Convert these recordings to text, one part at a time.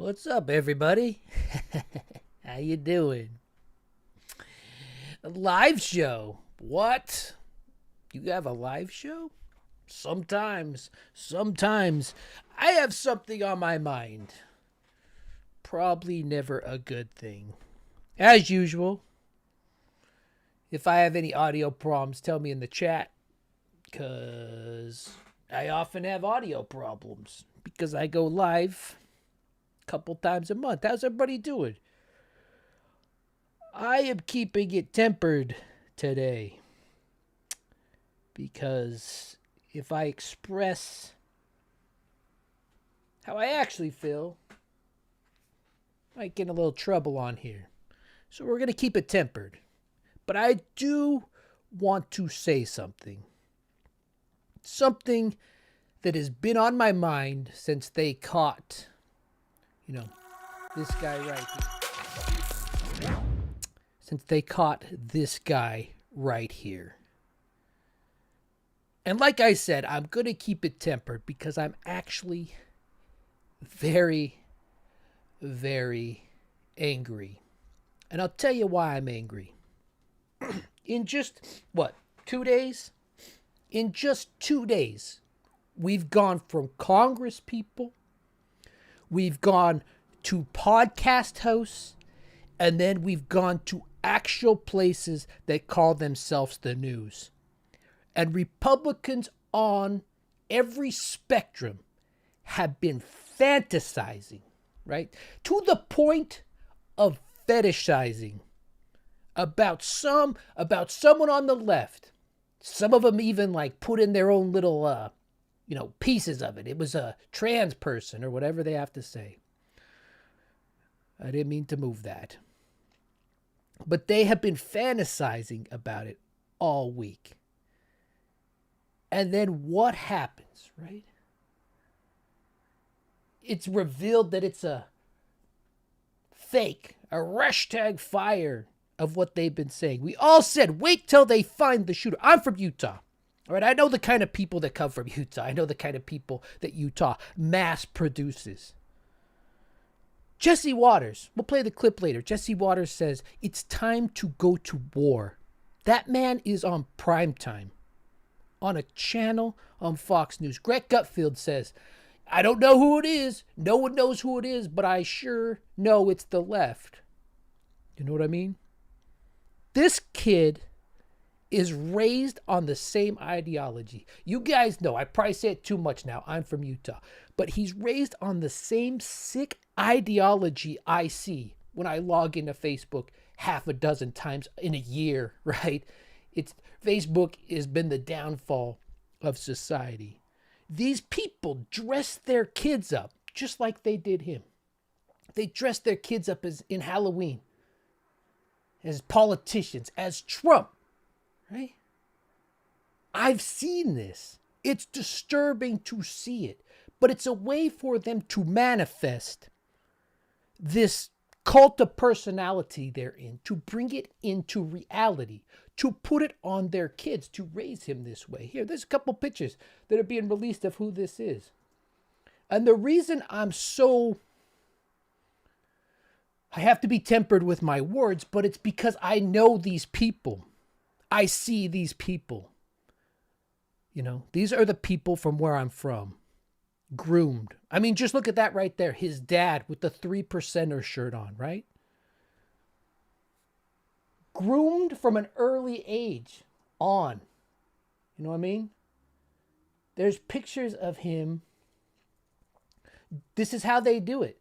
What's up, everybody? How you doing? A live show? What? You have a live show? Sometimes I have something on my mind. Probably never a good thing. As usual, if I have any audio problems, tell me in the chat, because I often have audio problems because I go live couple times a month. How's everybody doing? I am keeping it tempered today because if I express how I actually feel, I might get in a little trouble on here. So we're going to keep it tempered. But I do want to say something. Something that has been on my mind since they caught this guy right here. Since they caught this guy right here. And like I said, I'm going to keep it tempered because I'm actually very, very angry. And I'll tell you why I'm angry. In just, 2 days? In just 2 days, we've gone from Congress people, we've gone to podcast hosts, and then we've gone to actual places that call themselves the news. And Republicans on every spectrum have been fantasizing, right? To the point of fetishizing about someone on the left. Some of them even put in their own little pieces of it. It was a trans person or whatever they have to say. I didn't mean to move that. But they have been fantasizing about it all week. And then what happens, right? It's revealed that it's a fake, a hashtag fire of what they've been saying. We all said, wait till they find the shooter. I'm from Utah. All right, I know the kind of people that come from Utah. I know the kind of people that Utah mass produces. Jesse Waters, we'll play the clip later. Jesse Waters says, it's time to go to war. That man is on primetime, on a channel on Fox News. Greg Gutfeld says, I don't know who it is. No one knows who it is, but I sure know it's the left. You know what I mean? This kid is raised on the same ideology. You guys know, I probably say it too much now. I'm from Utah. But he's raised on the same sick ideology I see when I log into Facebook half a dozen times in a year, right? Facebook has been the downfall of society. These people dress their kids up just like they did him. They dress their kids up as in Halloween, as politicians, as Trump, right? I've seen this. It's disturbing to see it, but it's a way for them to manifest this cult of personality they're in, to bring it into reality, to put it on their kids, to raise him this way. Here, there's a couple pictures that are being released of who this is. And the reason I have to be tempered with my words, but it's because I know these people. I see these people. These are the people from where I'm from. Groomed. I mean, just look at that right there. His dad with the 3%er shirt on, right? Groomed from an early age on. You know what I mean? There's pictures of him. This is how they do it.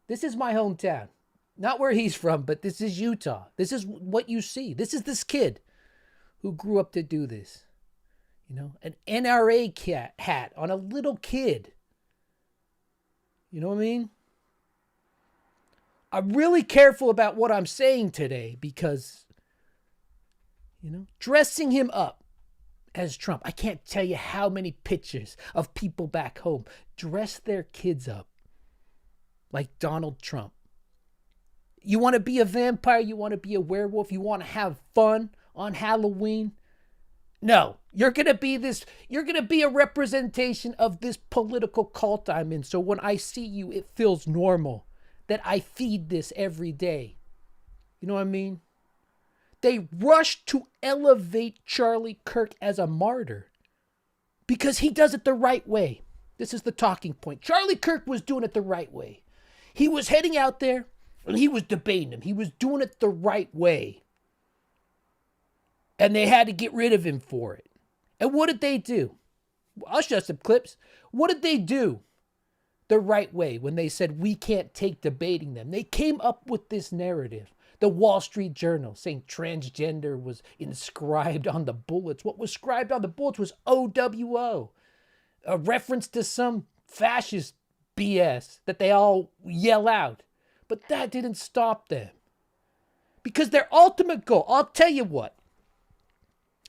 This is my hometown. Not where he's from, but this is Utah. This is what you see. This is this kid who grew up to do this. An NRA hat on a little kid. You know what I mean? I'm really careful about what I'm saying today because, dressing him up as Trump. I can't tell you how many pictures of people back home dress their kids up like Donald Trump. You want to be a vampire? You want to be a werewolf? You want to have fun on Halloween? No, you're going to be a representation of this political cult I'm in. So when I see you, it feels normal. that I feed this every day. You know what I mean? They rushed to elevate Charlie Kirk as a martyr because he does it the right way. This is the talking point. Charlie Kirk was doing it the right way. He was heading out there and he was debating him. He was doing it the right way. And they had to get rid of him for it. And what did they do? I'll show some clips. What did they do the right way when they said we can't take debating them? They came up with this narrative. The Wall Street Journal saying transgender was inscribed on the bullets. What was scribed on the bullets was OWO, a reference to some fascist BS that they all yell out. But that didn't stop them. Because their ultimate goal, I'll tell you what,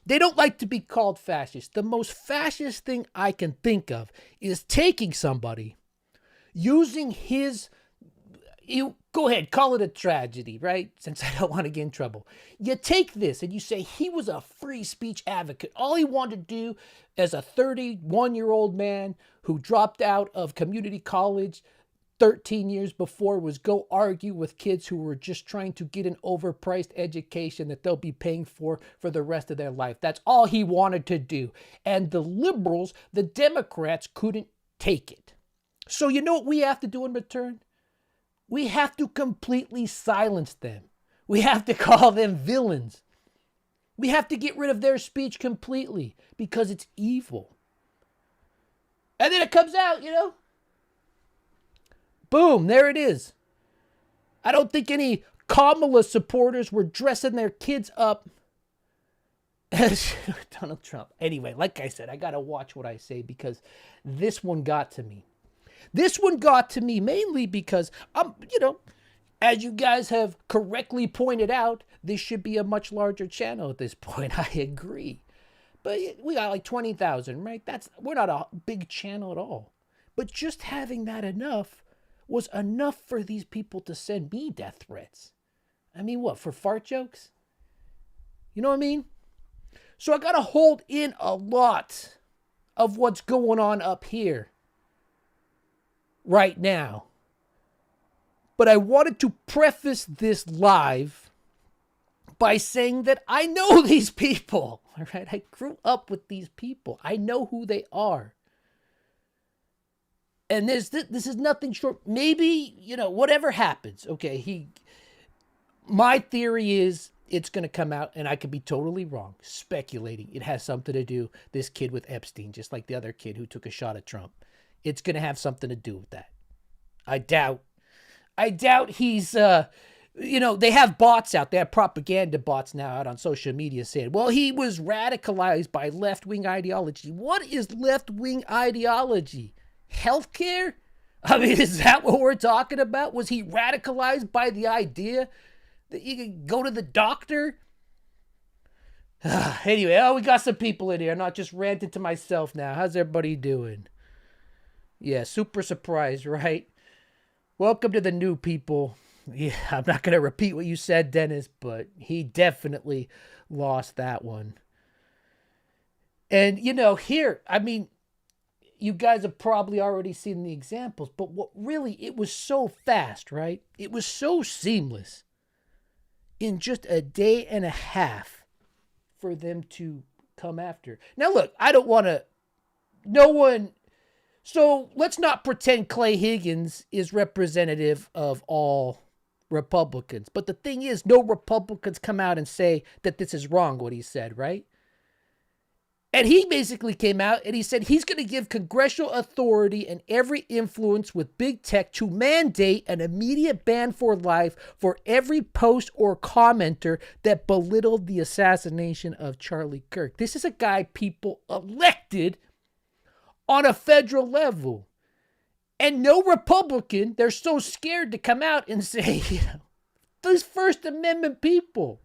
they don't like to be called fascist. The most fascist thing I can think of is taking somebody, using his, you go ahead, call it a tragedy, right? Since I don't want to get in trouble. You take this and you say he was a free speech advocate. All he wanted to do as a 31-year-old man who dropped out of community college 13 years before was go argue with kids who were just trying to get an overpriced education that they'll be paying for the rest of their life. That's all he wanted to do. And the liberals, the Democrats, couldn't take it. So you know what we have to do in return? We have to completely silence them. We have to call them villains. We have to get rid of their speech completely because it's evil. And then it comes out, you know. Boom, there it is. I don't think any Kamala supporters were dressing their kids up as Donald Trump. Anyway, like I said, I got to watch what I say because this one got to me. This one got to me mainly because, as you guys have correctly pointed out, this should be a much larger channel at this point. I agree. But we got like 20,000, right? We're not a big channel at all. But just having that was enough for these people to send me death threats. I mean, what, for fart jokes? You know what I mean? So I got to hold in a lot of what's going on up here right now. But I wanted to preface this live by saying that I know these people, all right? I grew up with these people. I know who they are. And this is nothing short. Maybe, whatever happens. Okay, my theory is it's going to come out, and I could be totally wrong, speculating. It has something to do, this kid with Epstein, just like the other kid who took a shot at Trump. It's going to have something to do with that. I doubt he's, they have bots out. They have propaganda bots now out on social media saying, well, he was radicalized by left-wing ideology. What is left-wing ideology? Healthcare? I mean, is that what we're talking about? Was he radicalized by the idea that you can go to the doctor? Anyway, we got some people in here. I'm not just ranting to myself now. How's everybody doing? Yeah, super surprised, right? Welcome to the new people. Yeah, I'm not going to repeat what you said, Dennis, but he definitely lost that one. And, here, I mean, you guys have probably already seen the examples, but it was so fast, right? It was so seamless in just a day and a half for them to come after. Now, look, I don't want to, so let's not pretend Clay Higgins is representative of all Republicans. But the thing is, no Republicans come out and say that this is wrong, what he said, right? And he basically came out and he said he's going to give congressional authority and every influence with big tech to mandate an immediate ban for life for every post or commenter that belittled the assassination of Charlie Kirk. This is a guy people elected on a federal level. And no Republican, they're so scared to come out and say, those First Amendment people,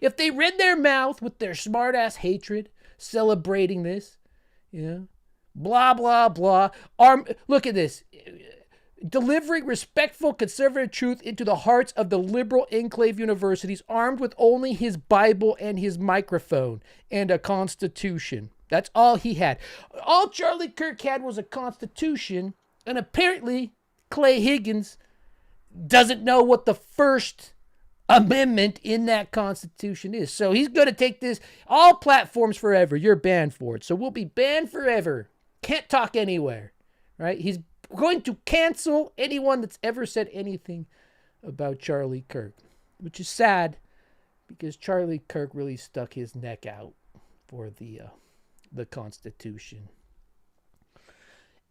if they read their mouth with their smart-ass hatred, celebrating this, blah, blah, blah. Look at this. Delivering respectful conservative truth into the hearts of the liberal enclave universities, armed with only his Bible and his microphone and a constitution. That's all he had. All Charlie Kirk had was a constitution, and apparently Clay Higgins doesn't know what the First Amendment in that Constitution is. So he's going to take this, all platforms forever. You're banned for it. So we'll be banned forever. Can't talk anywhere, right? He's going to cancel anyone that's ever said anything about Charlie Kirk, which is sad because Charlie Kirk really stuck his neck out for the Constitution.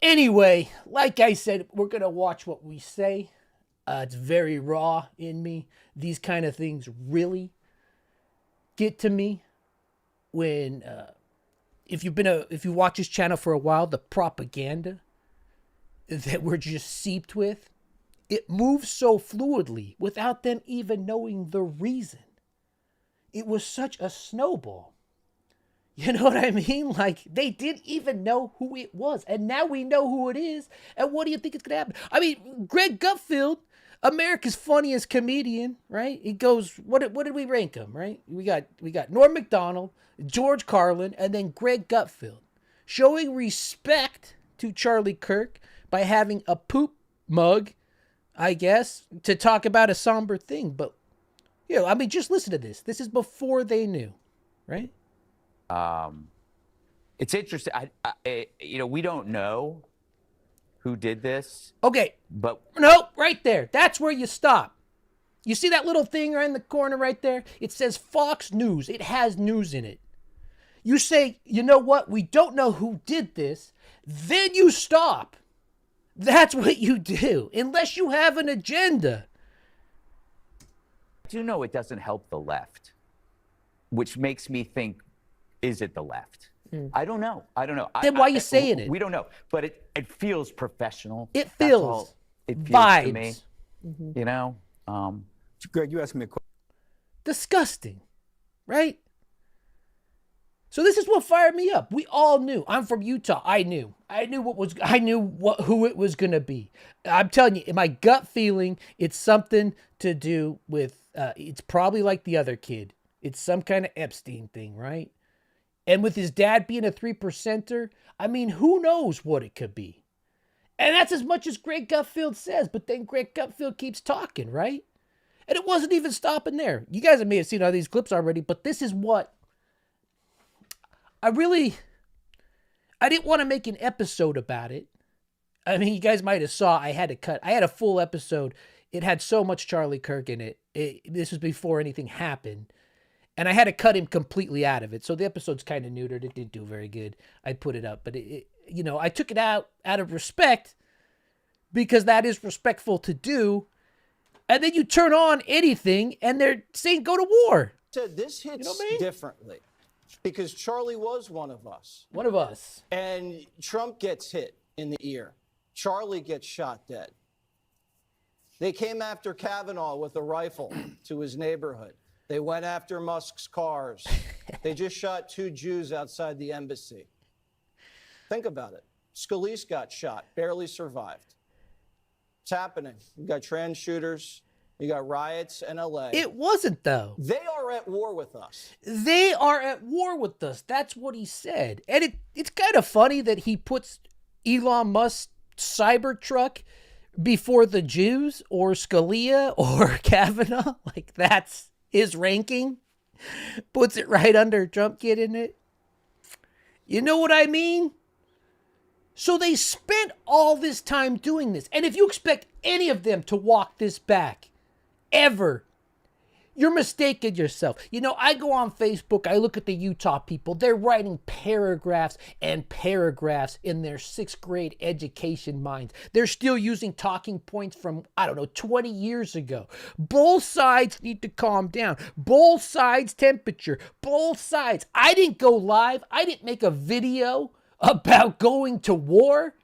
Anyway, like I said, we're going to watch what we say. It's very raw in me. These kind of things really get to me when, if you watch this channel for a while, the propaganda that we're just seeped with, it moves so fluidly without them even knowing the reason. It was such a snowball. You know what I mean? Like, they didn't even know who it was. And now we know who it is. And what do you think is going to happen? I mean, Greg Gutfeld, America's funniest comedian, right? He goes, what did we rank him, right? We got Norm Macdonald, George Carlin, and then Greg Gutfeld. Showing respect to Charlie Kirk by having a poop mug, I guess, to talk about a somber thing. But, you know, I mean, just listen to this. This is before they knew, right? It's interesting. We don't know who did this. Okay. But no, right there. That's where you stop. You see that little thing right in the corner right there? It says Fox News. It has news in it. You say, you know what? We don't know who did this. Then you stop. That's what you do. Unless you have an agenda. I do know it doesn't help the left, which makes me think, is it the left? I don't know. Then why are you saying it? We don't know. But it feels professional. It feels. It feels vibes. to me. Mm-hmm. You know? Greg, you asked me a question. Disgusting. Right? So this is what fired me up. We all knew. I'm from Utah. I knew who it was going to be. I'm telling you, in my gut feeling, it's something to do with, it's probably like the other kid. It's some kind of Epstein thing, right? And with his dad being a 3%er, I mean, who knows what it could be? And that's as much as Greg Gutfeld says, but then Greg Gutfeld keeps talking, right? And it wasn't even stopping there. You guys may have seen all these clips already, but this is what I didn't want to make an episode about it. I mean, you guys might have saw I had to cut. I had a full episode. It had so much Charlie Kirk in it. This was before anything happened. And I had to cut him completely out of it. So the episode's kind of neutered. It didn't do very good. I put it up. But, I took it out of respect because that is respectful to do. And then you turn on anything and they're saying go to war. This hits differently because Charlie was one of us. One of us. And Trump gets hit in the ear. Charlie gets shot dead. They came after Kavanaugh with a rifle to his neighborhood. They went after Musk's cars. They just shot 2 Jews outside the embassy. Think about it. Scalise got shot, barely survived. It's happening. You got trans shooters. You got riots in LA. It wasn't, though. They are at war with us. They are at war with us. That's what he said. And it's kind of funny that he puts Elon Musk's Cybertruck before the Jews or Scalia or Kavanaugh. Like, that's his ranking. Puts it right under Trump getting it. You know what I mean? So they spent all this time doing this. And if you expect any of them to walk this back, ever, you're mistaken yourself. I go on Facebook, I look at the Utah people. They're writing paragraphs and paragraphs in their 6th grade education minds. They're still using talking points from, 20 years ago. Both sides need to calm down. Both sides temperature. Both sides. I didn't go live. I didn't make a video about going to war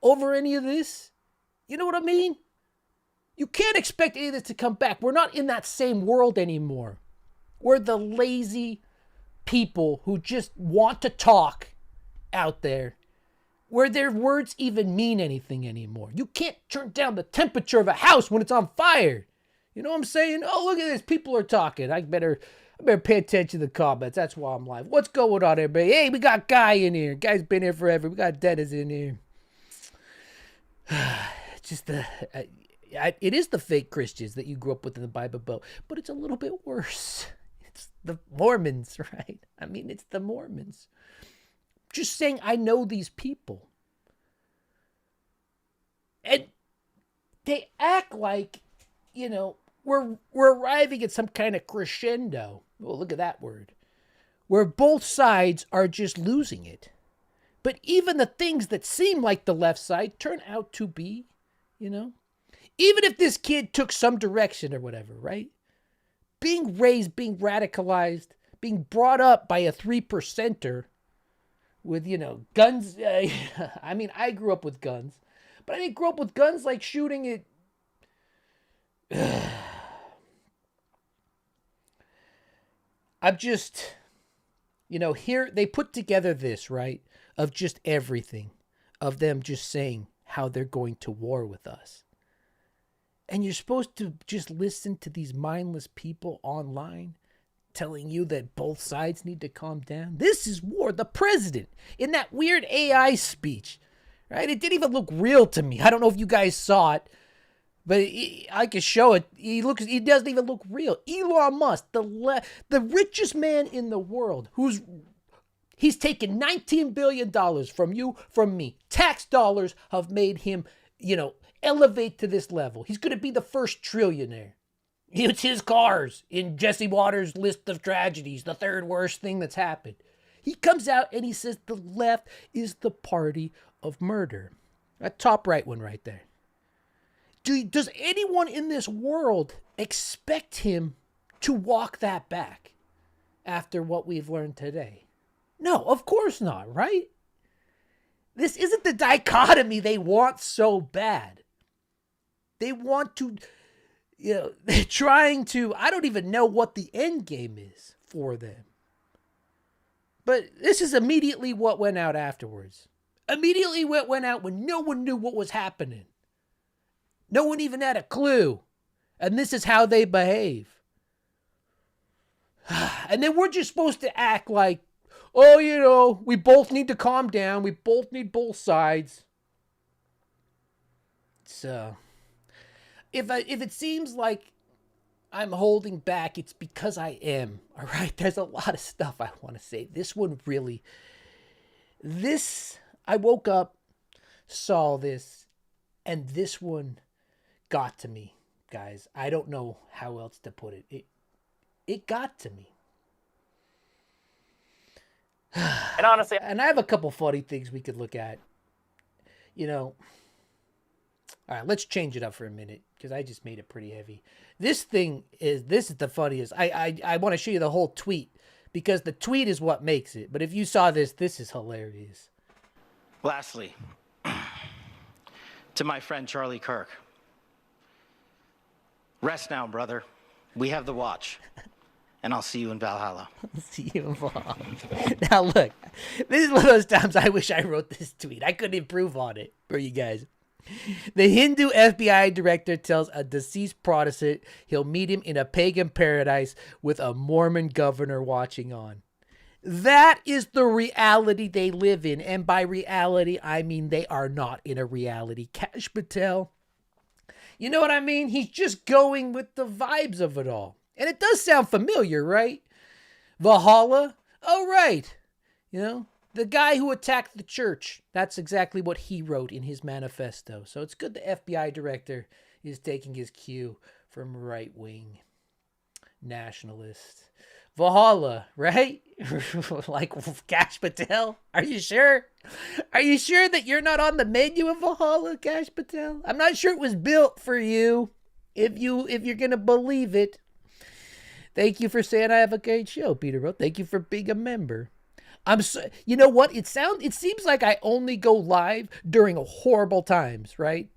over any of this. You know what I mean? You can't expect any of this to come back. We're not in that same world anymore. We're the lazy people who just want to talk out there, where their words even mean anything anymore. You can't turn down the temperature of a house when it's on fire. You know what I'm saying? Oh, look at this. People are talking. I better pay attention to the comments. That's why I'm live. What's going on, everybody? Hey, we got Guy in here. Guy's been here forever. We got Dennis in here. Just it is the fake Christians that you grew up with in the Bible Belt, but it's a little bit worse. It's the Mormons, right? I mean, it's the Mormons. Just saying, I know these people. And they act like, you know, we're arriving at some kind of crescendo. Oh, look at that word. Where both sides are just losing it. But even the things that seem like the left side turn out to be, you know, even if this kid took some direction or whatever, right? Being raised, being radicalized, being brought up by a 3%er with, you know, guns. I mean, I grew up with guns, but I didn't grow up with guns like shooting it. I'm just, you know, here they put together this, right, of just everything, of them just saying how they're going to war with us. And you're supposed to just listen to these mindless people online telling you that both sides need to calm down. This is war. The president, in that weird AI speech, right? It didn't even look real to me. I don't know if you guys saw it, but I can show it. He doesn't even look real. Elon Musk, the richest man in the world, he's taken $19 billion from you, from me. Tax dollars have made him, you know, elevate to this level. He's going to be the first trillionaire. It's his cars in Jesse Waters' list of tragedies, the third worst thing that's happened. He comes out and he says the left is the party of murder. That top right one right there. Does anyone in this world expect him to walk that back after what we've learned today? No, of course not, right? This isn't the dichotomy they want so bad. They want to, you know, they're trying to, I don't even know what the end game is for them. But this is immediately what went out afterwards. Immediately what went out when no one knew what was happening. No one even had a clue. And this is how they behave. And then we're just supposed to act like, oh, you know, we both need to calm down. We both need both sides. So, if it seems like I'm holding back, it's because I am. All right? There's a lot of stuff I want to say. This one really, I woke up, saw this, and this one got to me, guys. I don't know how else to put it. It got to me. And honestly, and I have a couple funny things we could look at. You know, all right, let's change it up for a minute because I just made it pretty heavy. This is the funniest. I want to show you the whole tweet because the tweet is what makes it. But if you saw this is hilarious. Lastly, to my friend Charlie Kirk, rest now, brother. We have the watch. And I'll see you in Valhalla. See you in Valhalla. Now look, this is one of those times I wish I wrote this tweet. I couldn't improve on it for you guys. The Hindu FBI director tells a deceased Protestant he'll meet him in a pagan paradise with a Mormon governor watching on. That is the reality they live in. And by reality, I mean they are not in a reality. Kash Patel, you know what I mean? He's just going with the vibes of it all. And it does sound familiar, right? Valhalla? Oh, right. You know, the guy who attacked the church. That's exactly what he wrote in his manifesto. So it's good the FBI director is taking his cue from right-wing nationalists. Valhalla, right? Like Kash Patel? Are you sure? Are you sure that you're not on the menu of Valhalla, Kash Patel? I'm not sure it was built for you, if you're going to believe it. Thank you for saying I have a great show, Peter wrote. Thank you for being a member. You know what? It seems like I only go live during horrible times, right?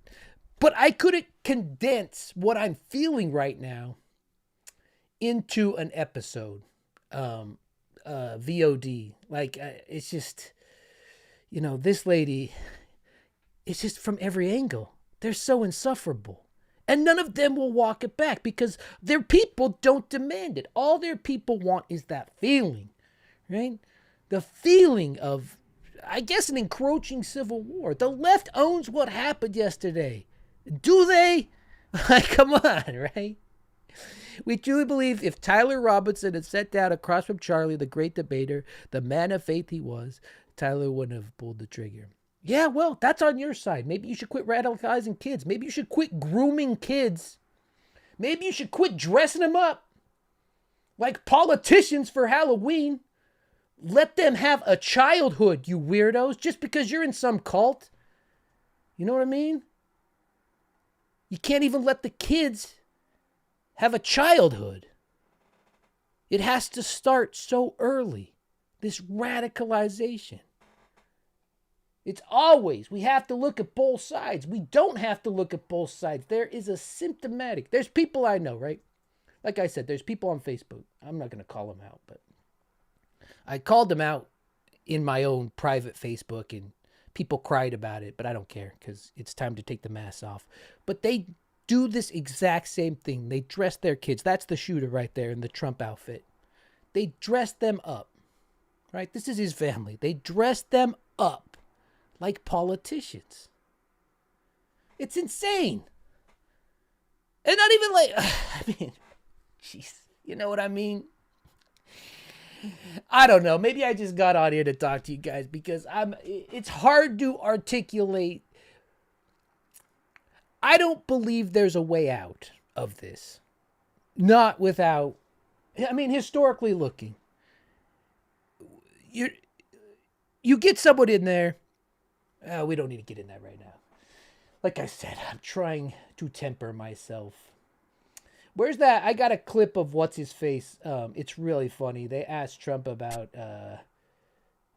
But I couldn't condense what I'm feeling right now into an episode, VOD. Like, it's just, you know, this lady, it's just from every angle. They're so insufferable. And none of them will walk it back because their people don't demand it. All their people want is that feeling, right? The feeling of, I guess, an encroaching civil war. The left owns what happened yesterday. Do they? Come on, right? We truly believe if Tyler Robinson had sat down across from Charlie, the great debater, the man of faith he was, Tyler wouldn't have pulled the trigger. Yeah, well, that's on your side. Maybe you should quit radicalizing kids. Maybe you should quit grooming kids. Maybe you should quit dressing them up like politicians for Halloween. Let them have a childhood, you weirdos, just because you're in some cult. You know what I mean? You can't even let the kids have a childhood. It has to start so early, this radicalization. It's always, we have to look at both sides. We don't have to look at both sides. There is a symptomatic, there's people I know, right? Like I said, there's people on Facebook. I'm not going to call them out, but I called them out in my own private Facebook, and people cried about it, but I don't care because it's time to take the mask off. But they do this exact same thing. They dress their kids. That's the shooter right there in the Trump outfit. They dress them up, right? This is his family. They dress them up like politicians. It's insane. And not even like, I mean, jeez, you know what I mean? I don't know. Maybe I just got on here to talk to you guys because it's hard to articulate. I don't believe there's a way out of this. Not without, I mean, historically looking. You get someone in there. We don't need to get in that right now. Like I said, I'm trying to temper myself. Where's that? I got a clip of what's his face. It's really funny. They asked Trump about,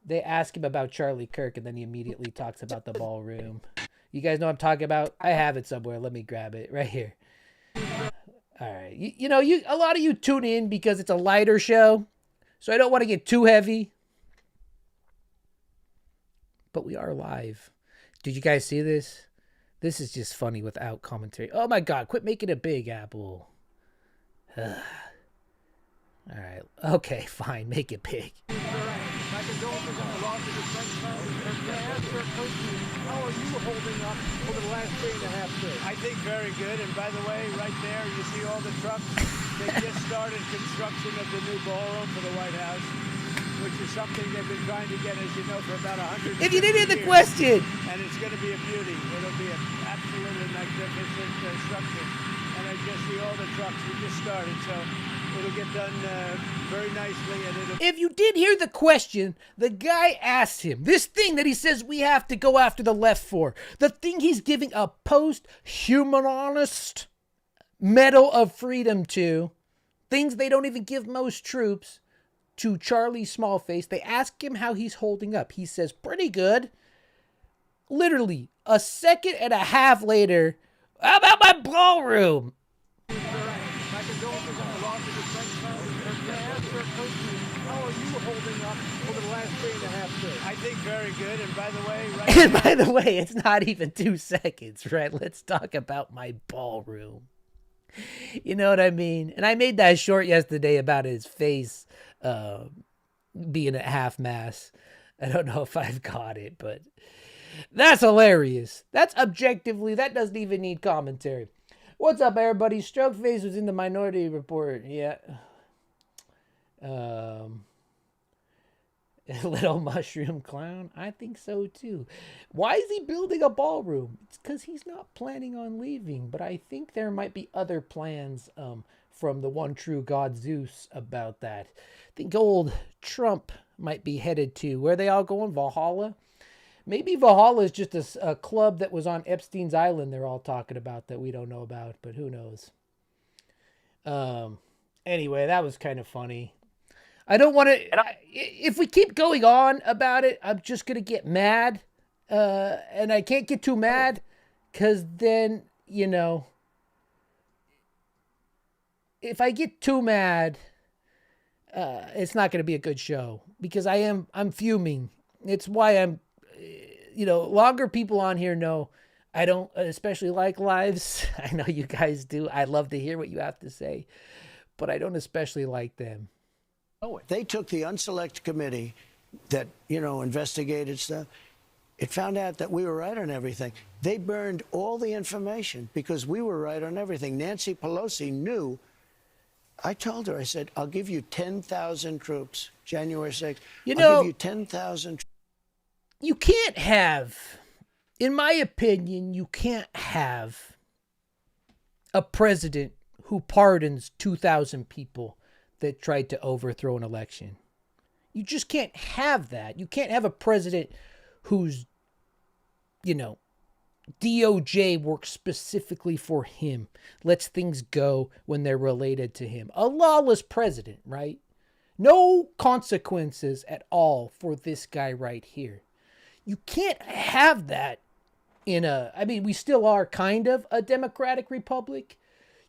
they ask him about Charlie Kirk, and then he immediately talks about the ballroom. You guys know what I'm talking about? I have it somewhere. Let me grab it right here. All right. You know, a lot of you tune in because it's a lighter show, so I don't want to get too heavy. But we are live. Did you guys see this? This is just funny without commentary. Oh my God, quit making it big, Apple. All right. Okay, fine. Make it big. How are you holding up over the last 3.5 days? I think very good. And by the way, right there, you see all the trucks. They just started construction of the new ballroom for the White House, which is something they've been trying to get, as you know, for about 100 years. If you didn't hear the question. And it's going to be a beauty. It'll be an absolutely magnificent structure. And I just see all the trucks. We just started, so it'll get done very nicely. And if you did hear the question, the guy asked him this thing that he says we have to go after the left for, the thing he's giving a post-humanist Medal of Freedom to, things they don't even give most troops, to Charlie Smallface. They ask him how he's holding up. He says, pretty good. Literally, a second and a half later, how about my ballroom? How are you holding up over the last 3.5 days? I think very good. And by the way, and by the way, it's not even 2 seconds, right? Let's talk about my ballroom. You know what I mean? And I made that short yesterday about his face being at half mast. I don't know if I've got it, but that's hilarious. That's objectively, that doesn't even need commentary. What's up, everybody? Stroke Face was in the Minority Report. Yeah. Little mushroom clown. I think so too. Why is he building a ballroom? It's because he's not planning on leaving, but I think there might be other plans from the one true God Zeus about that. I think old Trump might be headed to, where are they all going? Valhalla? Maybe Valhalla is just a club that was on Epstein's Island they're all talking about that we don't know about, but who knows? Anyway, that was kind of funny. I don't want to, if we keep going on about it, I'm just going to get mad. And I can't get too mad because then, you know, if I get too mad, it's not going to be a good show because I'm fuming. It's why I'm, you know, longer people on here know I don't especially like lives. I know you guys do. I love to hear what you have to say, but I don't especially like them. They took the unselect committee that, you know, investigated stuff. It found out that we were right on everything. They burned all the information because we were right on everything. Nancy Pelosi knew. I told her, I said, I'll give you 10,000 troops, January 6th. I'll give you 10,000 You can't have, in my opinion, you can't have a president who pardons 2,000 people that tried to overthrow an election. You just can't have that. You can't have a president who's, DOJ works specifically for him, lets things go when they're related to him. A lawless president, right? No consequences at all for this guy right here. You can't have that we still are kind of a democratic republic.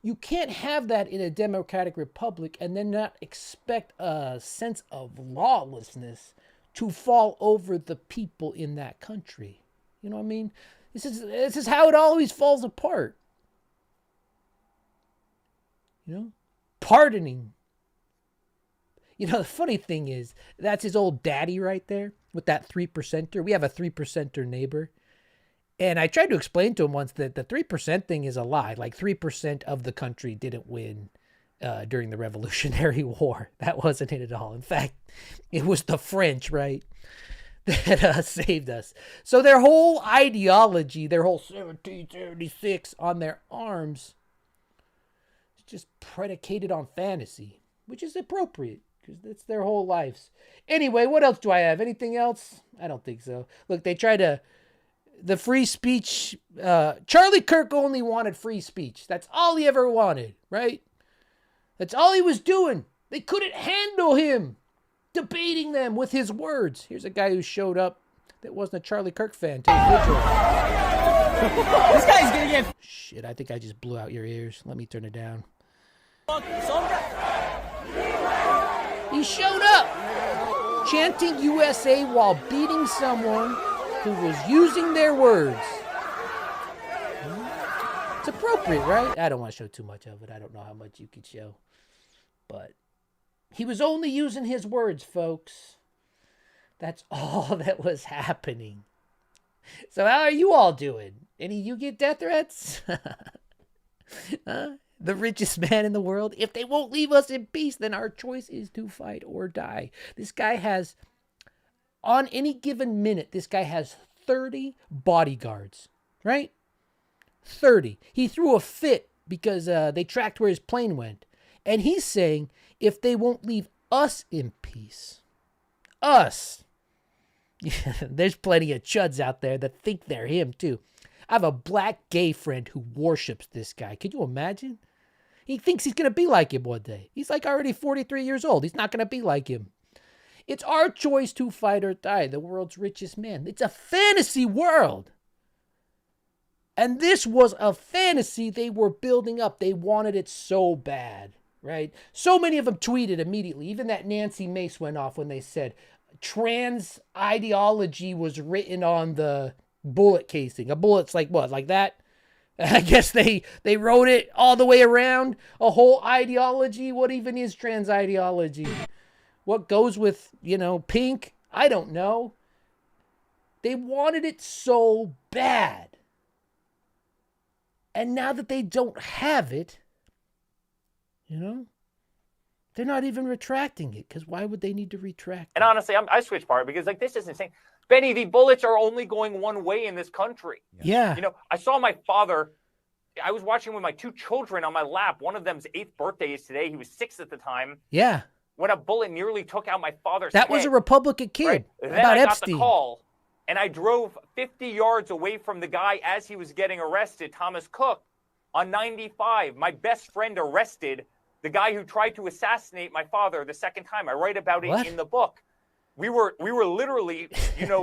You can't have that in a democratic republic and then not expect a sense of lawlessness to fall over the people in that country. You know what I mean? This is how it always falls apart. Pardoning. The funny thing is, that's his old daddy right there with that 3%er. We have a 3%er neighbor. And I tried to explain to him once that the 3% thing is a lie. Like 3% of the country didn't win during the Revolutionary War. That wasn't it at all. In fact, it was the French, right, that saved us. So their whole ideology, their whole 1776 on their arms is just predicated on fantasy, which is appropriate because that's their whole lives. Anyway, what else do I have? Anything else? I don't think so. Look, they try to... The free speech, Charlie Kirk only wanted free speech. That's all he ever wanted, right? That's all he was doing. They couldn't handle him debating them with his words. Here's a guy who showed up that wasn't a Charlie Kirk fan. Take a picture. This guy's gonna get... Shit, I think I just blew out your ears. Let me turn it down. He showed up chanting USA while beating someone who was using their words. It's appropriate, right? I don't want to show too much of it. I don't know how much you could show. But he was only using his words, folks. That's all that was happening. So how are you all doing? Any of you get death threats? The richest man in the world? If they won't leave us in peace, then our choice is to fight or die. This guy has... On any given minute, this guy has 30 bodyguards, right? 30. He threw a fit because they tracked where his plane went. And he's saying, if they won't leave us in peace, us. There's plenty of chuds out there that think they're him, too. I have a black gay friend who worships this guy. Could you imagine? He thinks he's going to be like him one day. He's like already 43 years old. He's not going to be like him. It's our choice to fight or die, the world's richest man. It's a fantasy world. And this was a fantasy they were building up. They wanted it so bad, right? So many of them tweeted immediately. Even that Nancy Mace went off when they said trans ideology was written on the bullet casing. A bullet's like what? Like that? I guess they wrote it all the way around. A whole ideology. What even is trans ideology? What goes with, pink? I don't know. They wanted it so bad. And now that they don't have it, they're not even retracting it. Because why would they need to retract And honestly, I switch part because this is insane. Benny, the bullets are only going one way in this country. Yeah. I saw my father. I was watching with my two children on my lap. One of them's 8th birthday is today. He was 6 at the time. Yeah. When a bullet nearly took out my father's That head. was a Republican kid. Right? Then About I Epstein. got the call, and I drove 50 yards away from the guy as he was getting arrested, Thomas Cook, on 95. My best friend arrested the guy who tried to assassinate my father the second time. I write about it in the book. We were literally,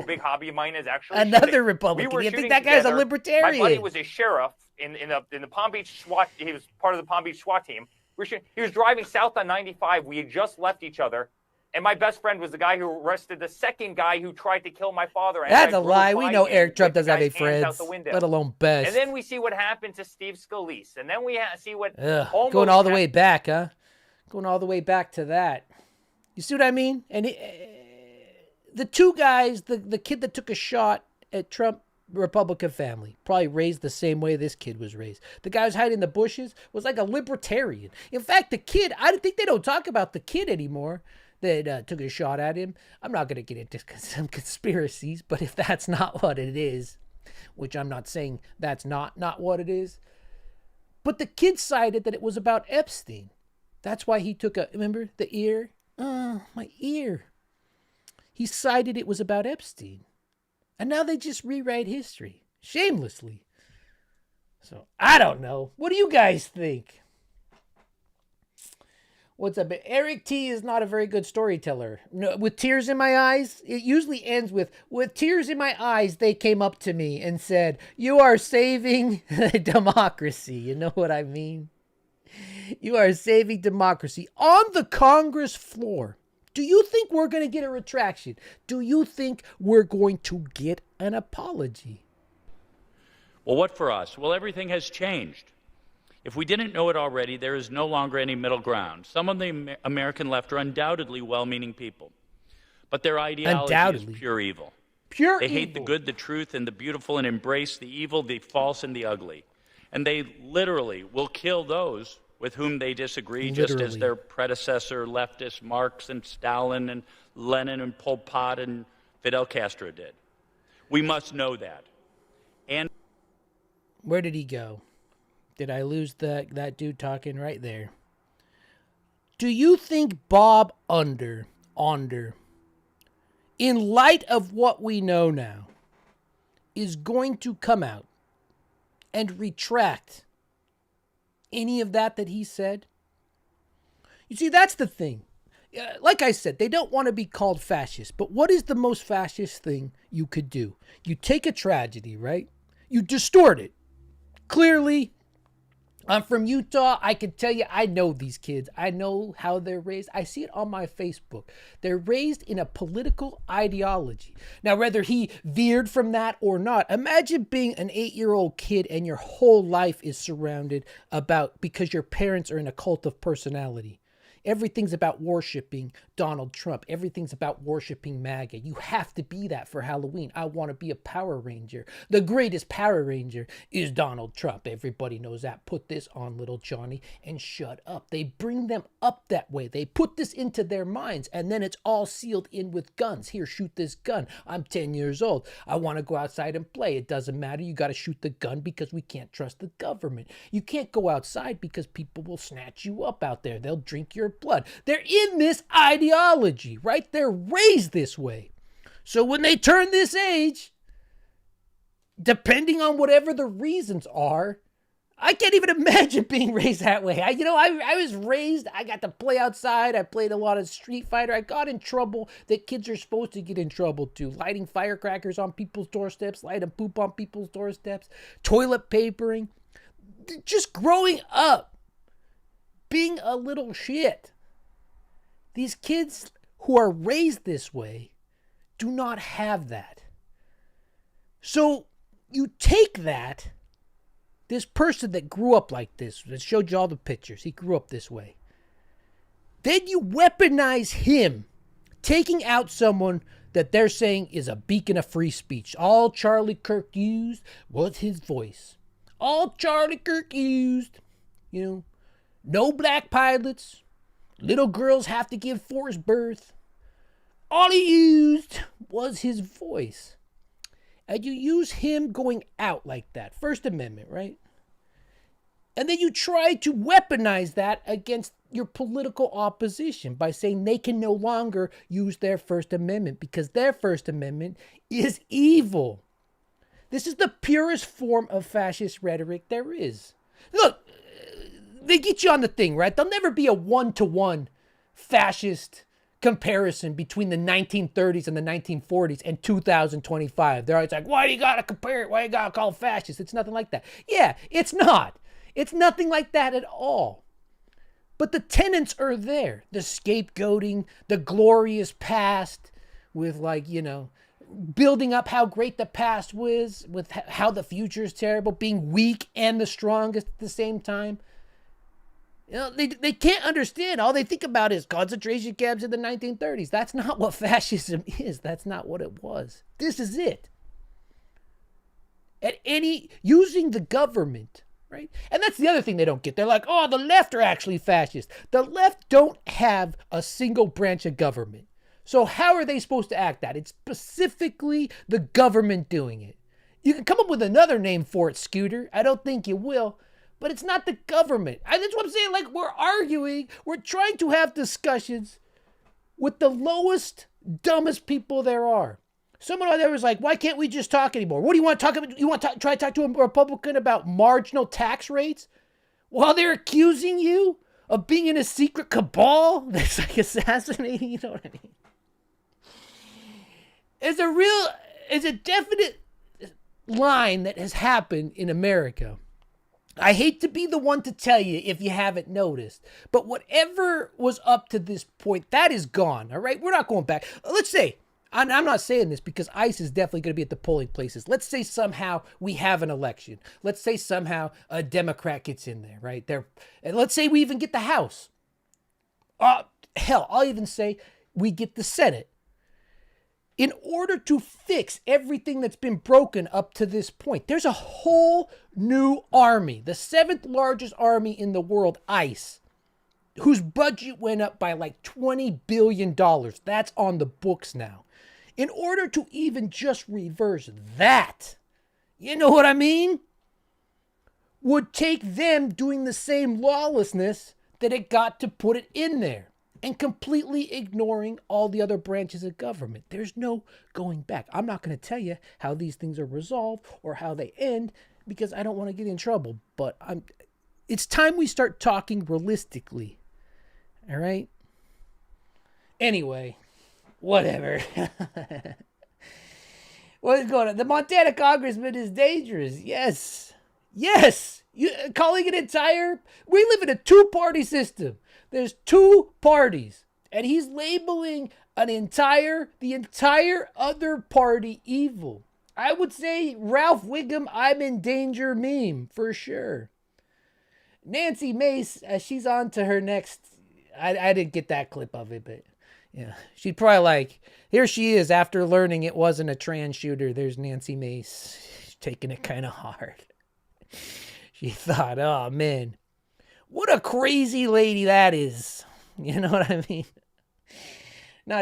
big hobby of mine is actually another shooting. Republican. You think that guy's a libertarian? My buddy was a sheriff in the Palm Beach SWAT. He was part of the Palm Beach SWAT team. He was driving south on 95. We had just left each other. And my best friend was the guy who arrested the second guy who tried to kill my father. And That's a lie. We know Eric Trump doesn't have any friends, let alone best. And then we see what happened to Steve Scalise. And then we see what... going all the way back, huh? Going all the way back to that. You see what I mean? And the two guys, the kid that took a shot at Trump Republican family, probably raised the same way this kid was raised. The guy who's hiding in the bushes was like a libertarian. In fact, the kid, I think they don't talk about the kid anymore that took a shot at him. I'm not going to get into some conspiracies, but if that's not what it is, which I'm not saying that's not what it is, but the kid cited that it was about Epstein. That's why he took remember the ear? My ear. He cited it was about Epstein. And now they just rewrite history shamelessly. So I don't know. What do you guys think? What's up? Eric T is not a very good storyteller. No, with tears in my eyes, it usually ends with tears in my eyes, they came up to me and said, "You are saving democracy." You know what I mean? You are saving democracy on the Congress floor. Do you think we're going to get a retraction? Do you think we're going to get an apology? Well, what for us? Well, everything has changed. If we didn't know it already, there is no longer any middle ground. Some of the American left are undoubtedly well-meaning people, but their ideology is pure evil. Pure They evil. hate the good, the truth, and the beautiful, and embrace the evil, the false, and the ugly. And they literally will kill those with whom they disagree, just as their predecessor, leftists, Marx and Stalin and Lenin and Pol Pot and Fidel Castro did. We must know that. And where did he go? Did I lose that dude talking right there? Do you think Bob Onder, in light of what we know now, is going to come out and retract any of that he said? You see, that's the thing. Like I said, they don't want to be called fascist, but what is the most fascist thing you could do? You take a tragedy, right? You distort it. Clearly, I'm from Utah. I can tell you, I know these kids. I know how they're raised. I see it on my Facebook. They're raised in a political ideology. Now, whether he veered from that or not, imagine being an 8-year-old kid and your whole life is surrounded because your parents are in a cult of personality. Everything's about worshiping Donald Trump. Everything's about worshiping MAGA. You have to be that for Halloween. I want to be a Power Ranger. The greatest Power Ranger is Donald Trump. Everybody knows that. Put this on little Johnny and shut up. They bring them up that way. They put this into their minds, and then it's all sealed in with guns. Here, shoot this gun. I'm 10 years old. I want to go outside and play. It doesn't matter. You got to shoot the gun because we can't trust the government. You can't go outside because people will snatch you up out there. They'll drink your blood. They're in this ideology, right? They're raised this way. So when they turn this age, depending on whatever the reasons are, I can't even imagine being raised that way. I was raised, I got to play outside. I played a lot of Street Fighter. I got in trouble that kids are supposed to get in trouble too. Lighting firecrackers on people's doorsteps, lighting poop on people's doorsteps, toilet papering. Just growing up, being a little shit. These kids who are raised this way do not have that. So you take that, this person that grew up like this, that showed you all the pictures, he grew up this way. Then you weaponize him, taking out someone that they're saying is a beacon of free speech. All Charlie Kirk used was his voice. All Charlie Kirk used, no black pilots. Little girls have to give forced birth. All he used was his voice. And you use him going out like that. First Amendment, right? And then you try to weaponize that against your political opposition by saying they can no longer use their First Amendment because their First Amendment is evil. This is the purest form of fascist rhetoric there is. Look, they get you on the thing, right? There'll never be a one-to-one fascist comparison between the 1930s and the 1940s and 2025. They're always like, why do you got to compare it? Why you got to call it fascist? It's nothing like that. Yeah, it's not. It's nothing like that at all. But the tenets are there. The scapegoating, the glorious past with building up how great the past was, with how the future is terrible, being weak and the strongest at the same time. They can't understand. All they think about is concentration camps in the 1930s. That's not what fascism is. That's not what it was. This is it. using the government, right? And that's the other thing they don't get. They're like, oh, the left are actually fascist. The left don't have a single branch of government. So how are they supposed to act that? It's specifically the government doing it. You can come up with another name for it, Scooter. I don't think you will, but it's not the government. That's what I'm saying. Like, we're arguing. We're trying to have discussions with the lowest, dumbest people there are. Someone out there was like, why can't we just talk anymore? What do you want to talk about? You want to try to talk to a Republican about marginal tax rates while they're accusing you of being in a secret cabal that's like assassinating, you know what I mean? It's a definite line that has happened in America. I hate to be the one to tell you if you haven't noticed, but whatever was up to this point, that is gone, all right? We're not going back. Let's say, I'm not saying this because ICE is definitely going to be at the polling places. Let's say somehow we have an election. Let's say somehow a Democrat gets in there, right? And let's say we even get the House. Hell, I'll even say we get the Senate. In order to fix everything that's been broken up to this point, there's a whole new army, the 7th largest army in the world, ICE, whose budget went up by like $20 billion. That's on the books now. In order to even just reverse that, you know what I mean? Would take them doing the same lawlessness that it got to put it in there. And completely ignoring all the other branches of government. There's no going back. I'm not going to tell you how these things are resolved or how they end because I don't want to get in trouble. But it's time we start talking realistically. All right? Anyway, whatever. What is going on? The Montana congressman is dangerous. Yes. Yes. Calling it entire... We live in a two-party system. There's two parties, and he's labeling the entire other party evil. I would say Ralph Wiggum, I'm in danger meme, for sure. Nancy Mace, she's on to her next, I didn't get that clip of it, but yeah. She'd probably like, here she is after learning it wasn't a trans shooter. There's Nancy Mace. She's taking it kind of hard. She thought, oh man. What a crazy lady that is. You know what I mean?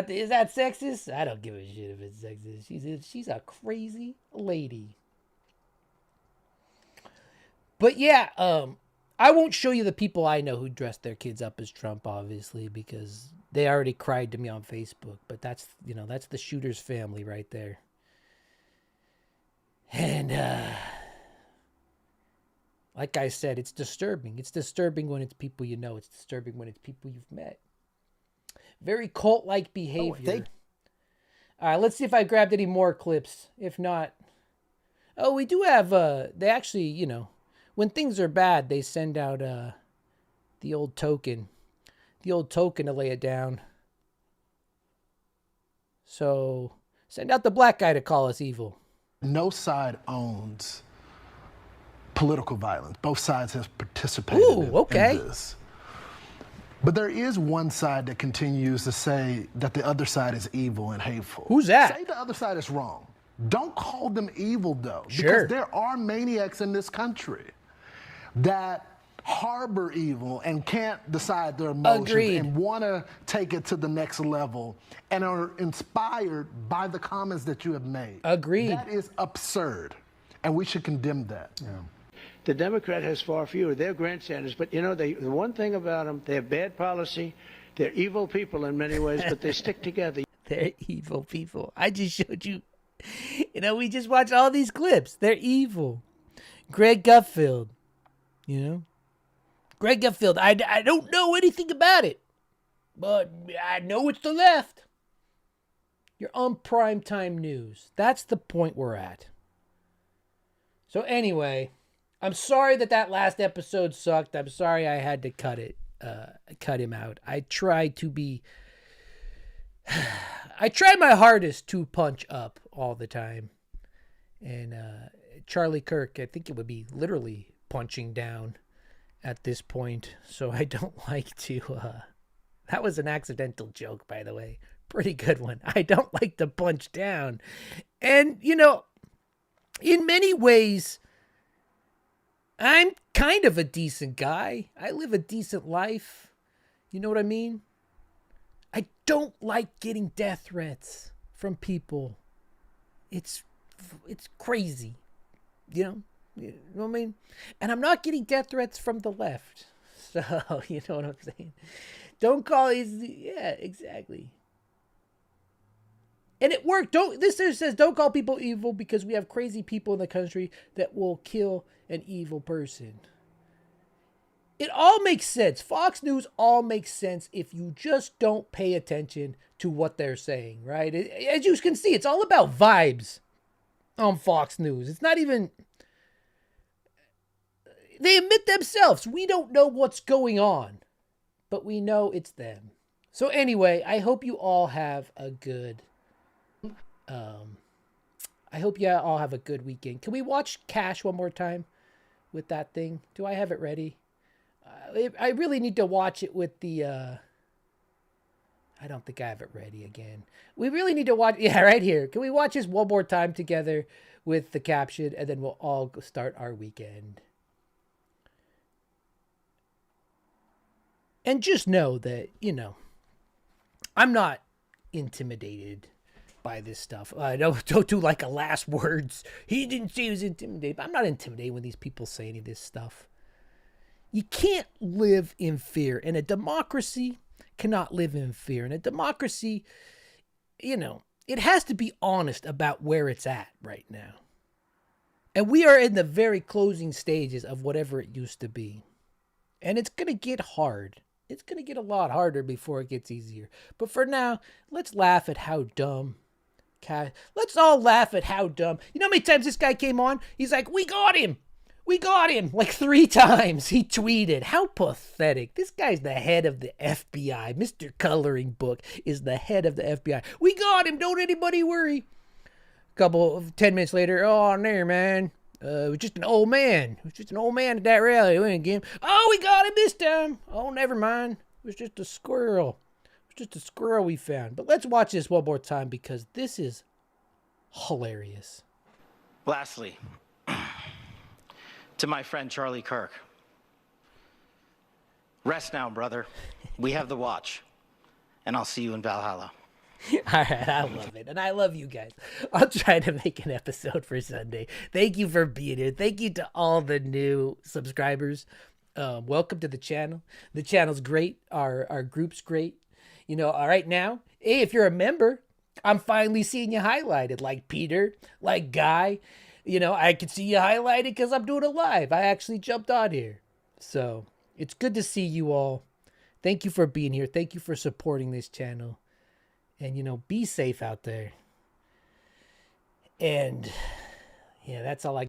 Is that sexist? I don't give a shit if it's sexist. She's a crazy lady. But yeah, I won't show you the people I know who dress their kids up as Trump, obviously, because they already cried to me on Facebook. But that's the shooter's family right there. And like I said, it's disturbing. It's disturbing when it's people you know. It's disturbing when it's people you've met. Very cult-like behavior. All right, let's see if I grabbed any more clips. If not... Oh, we do have... They actually, when things are bad, they send out the old token. The old token to lay it down. So, send out the black guy to call us evil. No side owns political violence. Both sides have participated in this. But there is one side that continues to say that the other side is evil and hateful. Who's that? Say the other side is wrong. Don't call them evil, though. Sure. Because there are maniacs in this country that harbor evil and can't decide their emotions. Agreed. And want to take it to the next level and are inspired by the comments that you have made. Agreed. That is absurd. And we should condemn that. Yeah. The Democrat has far fewer. They're grandstanders, but the one thing about them, they have bad policy. They're evil people in many ways, but they stick together. They're evil people. I just showed you. We just watched all these clips. They're evil. Greg Gutfeld. Greg Gutfeld. I don't know anything about it, but I know it's the left. You're on primetime news. That's the point we're at. So anyway... I'm sorry that last episode sucked. I'm sorry I had to cut him out. I try my hardest to punch up all the time. And Charlie Kirk, I think it would be literally punching down at this point. So I don't like to, that was an accidental joke, by the way. Pretty good one. I don't like to punch down. And, in many ways, I'm kind of a decent guy. I live a decent life. You know what I mean? I don't like getting death threats from people. It's crazy. You know what I mean? And I'm not getting death threats from the left. So, you know what I'm saying? Don't call these, yeah, exactly. And it worked. This says don't call people evil because we have crazy people in the country that will kill an evil person. It all makes sense. Fox News all makes sense if you just don't pay attention to what they're saying, right? As you can see, it's all about vibes on Fox News. It's not even... They admit themselves, we don't know what's going on, but we know it's them. So anyway, I hope you all have a good... I hope you all have a good weekend. Can we watch Cash one more time with that thing? Do I have it ready? I really need to watch it with the... I don't think I have it ready again. We really need to watch... Yeah, right here. Can we watch this one more time together with the caption, and then we'll all start our weekend. And just know that, you know, I'm not intimidated by this stuff. Don't do like a last words. He didn't say he was intimidated. But I'm not intimidated when these people say any of this stuff. You can't live in fear. And a democracy cannot live in fear. And a democracy, you know, it has to be honest about where it's at right now. And we are in the very closing stages of whatever it used to be. And it's going to get hard. It's going to get a lot harder before it gets easier. But for now, let's laugh at how dumb. Let's all laugh at how dumb. You know how many times this guy came on? He's like, we got him. We got him. Like 3 times he tweeted. How pathetic. This guy's the head of the FBI. Mr. Coloring Book is the head of the FBI. We got him. Don't anybody worry. 10 minutes later, oh, there, man. It was just an old man. It was just an old man at that rally. We didn't get him. Oh, we got him this time. Oh, never mind. It was just a squirrel. It was just a squirrel we found. But let's watch this one more time because this is hilarious. Lastly, to my friend Charlie Kirk. Rest now, brother. We have the watch. And I'll see you in Valhalla. All right, I love it. And I love you guys. I'll try to make an episode for Sunday. Thank you for being here. Thank you to all the new subscribers. Welcome to the channel. The channel's great. Our group's great. You know, all right now, hey, if you're a member, I'm finally seeing you highlighted. Like Peter, like Guy. You know, I can see you highlighted because I'm doing it live. I actually jumped on here. So it's good to see you all. Thank you for being here. Thank you for supporting this channel. And, you know, be safe out there. And, yeah, that's all I